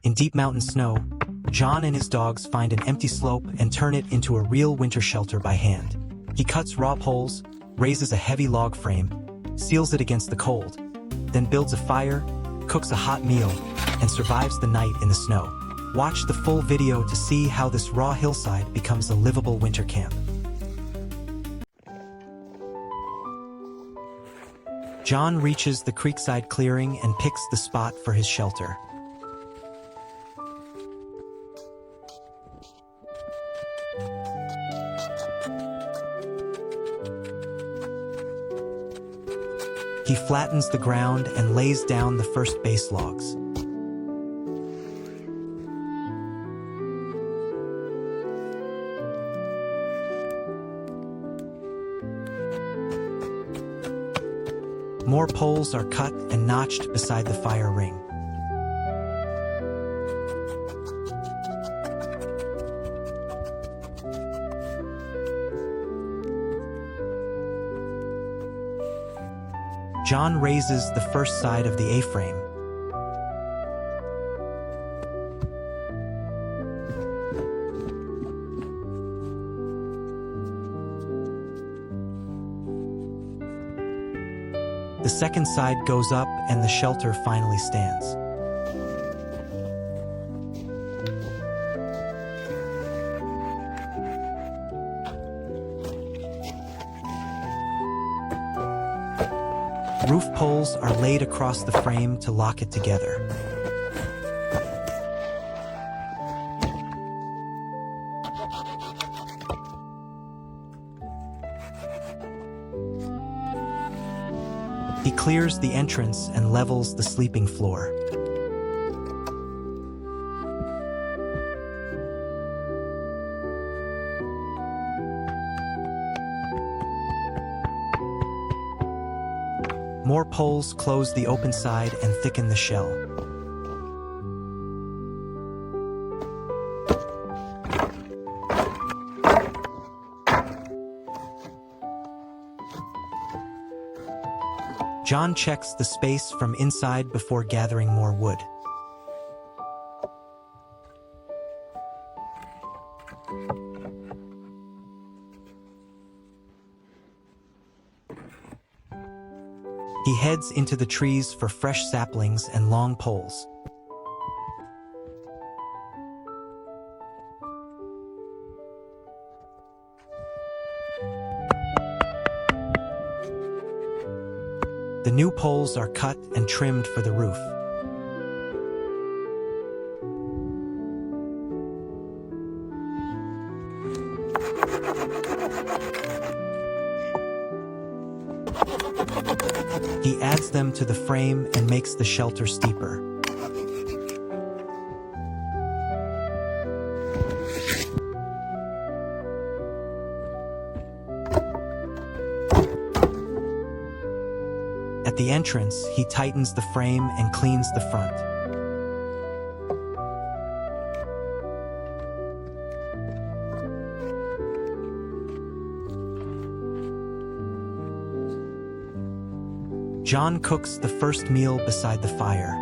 In deep mountain snow, John and his dogs find an empty slope and turn it into a real winter shelter by hand. He cuts raw poles, raises a heavy log frame, seals it against the cold, then builds a fire, cooks a hot meal, and survives the night in the snow. Watch the full video to see how this raw hillside becomes a livable winter camp. John reaches the creekside clearing and picks the spot for his shelter. He flattens the ground and lays down the first base logs. More poles are cut and notched beside the fire ring. John raises the first side of the A-frame. The second side goes up and the shelter finally stands. Roof poles are laid across the frame to lock it together. He clears the entrance and levels the sleeping floor. More poles close the open side and thicken the shell. John checks the space from inside before gathering more wood. He heads into the trees for fresh saplings and long poles. The new poles are cut and trimmed for the roof. He adds them to the frame and makes the shelter steeper. At the entrance, he tightens the frame and cleans the front. John cooks the first meal beside the fire.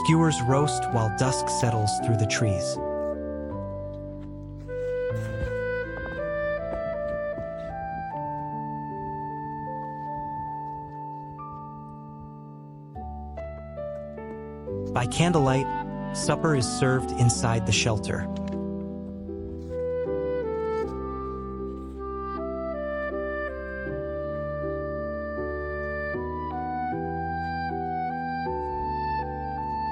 Skewers roast while dusk settles through the trees. By candlelight, supper is served inside the shelter.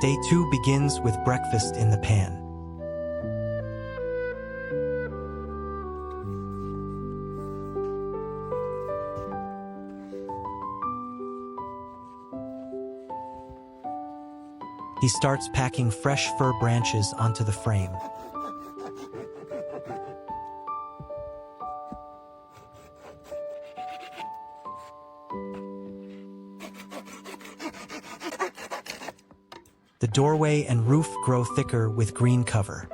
Day 2 begins with breakfast in the pan. He starts packing fresh fir branches onto the frame. The doorway and roof grow thicker with green cover.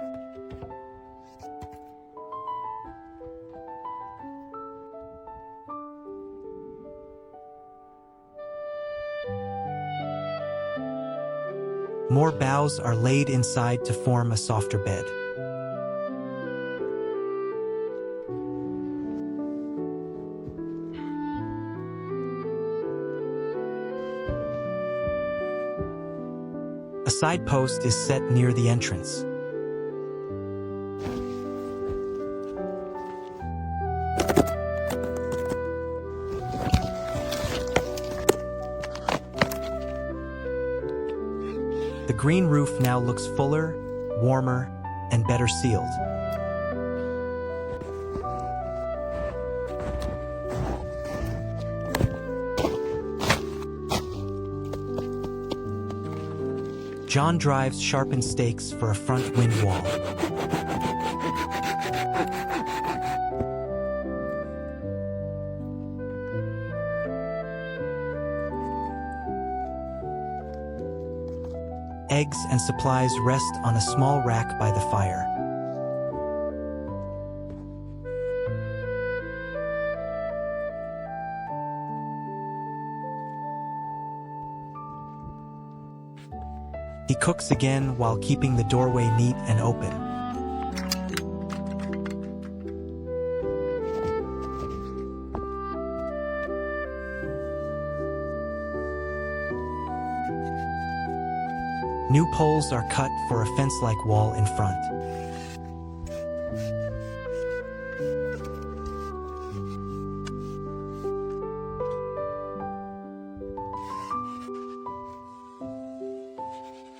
More boughs are laid inside to form a softer bed. A side post is set near the entrance. The green roof now looks fuller, warmer, and better sealed. John drives sharpened stakes for a front wind wall. Eggs and supplies rest on a small rack by the fire. He cooks again while keeping the doorway neat and open. New poles are cut for a fence-like wall in front.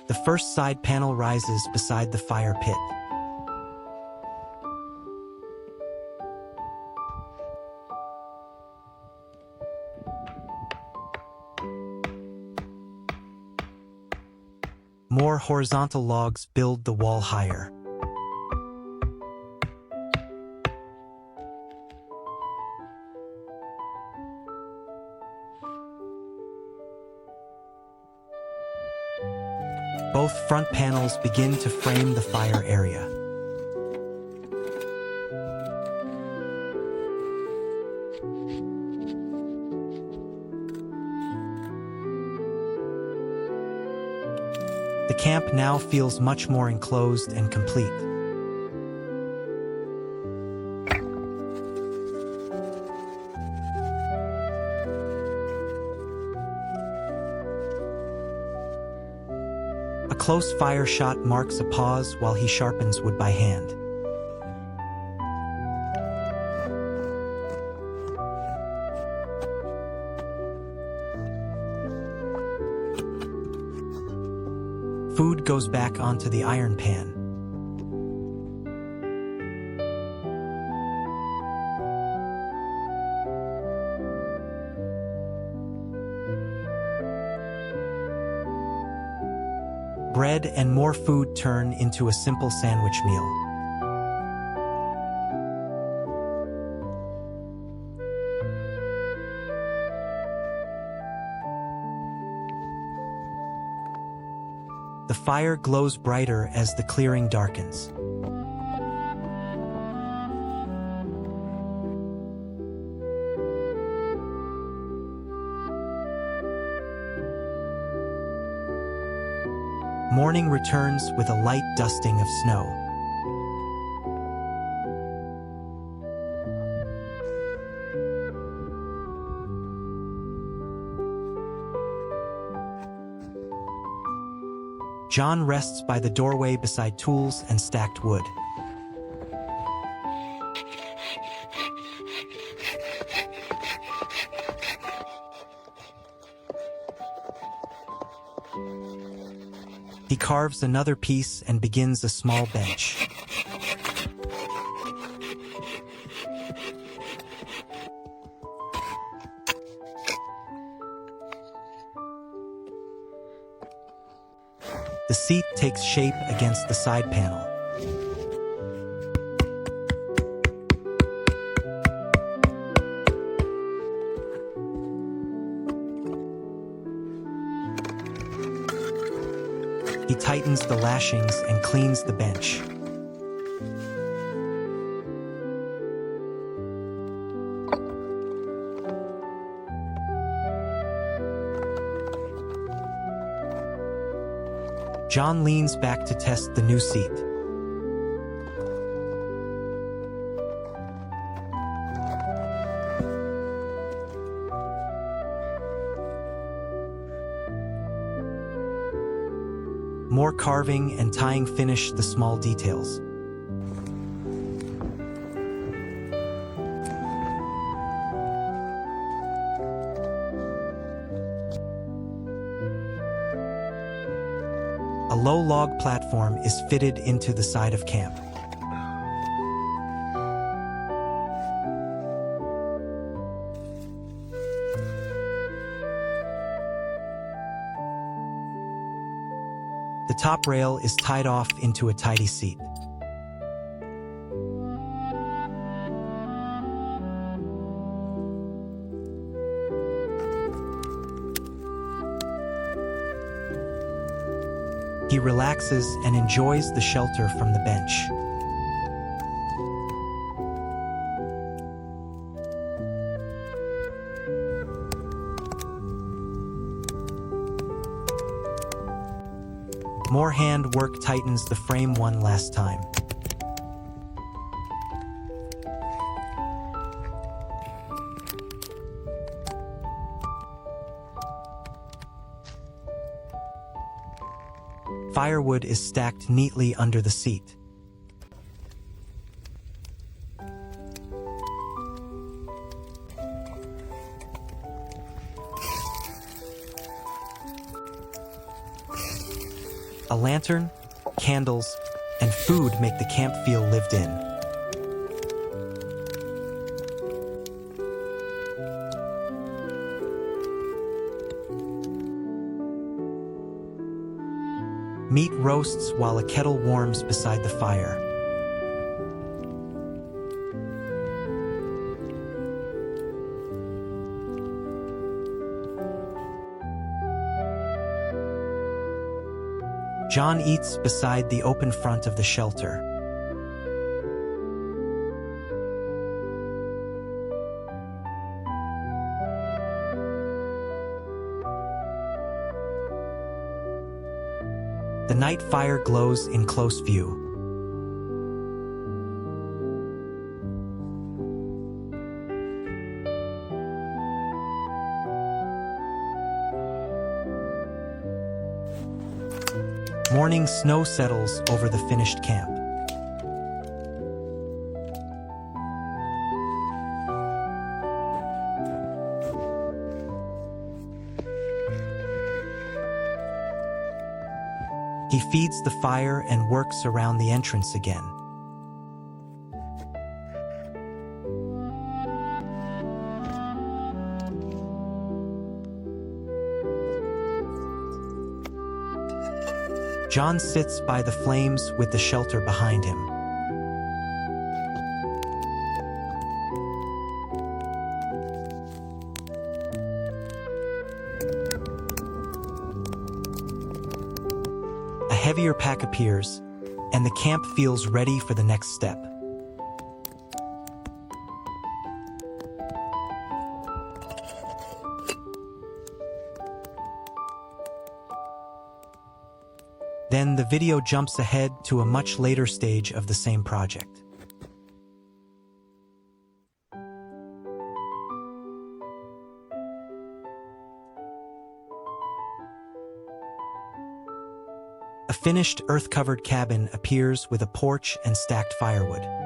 The first side panel rises beside the fire pit. More horizontal logs build the wall higher. Both front panels begin to frame the fire area. The camp now feels much more enclosed and complete. A close fire shot marks a pause while he sharpens wood by hand. Food goes back onto the iron pan. Bread and more food turn into a simple sandwich meal. The fire glows brighter as the clearing darkens. Morning returns with a light dusting of snow. John rests by the doorway beside tools and stacked wood. He carves another piece and begins a small bench. The seat takes shape against the side panel. He tightens the lashings and cleans the bench. John leans back to test the new seat. More carving and tying finish the small details. A low log platform is fitted into the side of camp. The top rail is tied off into a tidy seat. He relaxes and enjoys the shelter from the bench. More hand work tightens the frame one last time. Firewood is stacked neatly under the seat. A lantern, candles, and food make the camp feel lived in. Meat roasts while a kettle warms beside the fire. John eats beside the open front of the shelter. The night fire glows in close view. Morning snow settles over the finished camp. He feeds the fire and works around the entrance again. John sits by the flames with the shelter behind him. A heavier pack appears, and the camp feels ready for the next step. Then the video jumps ahead to a much later stage of the same project. A finished earth-covered cabin appears with a porch and stacked firewood.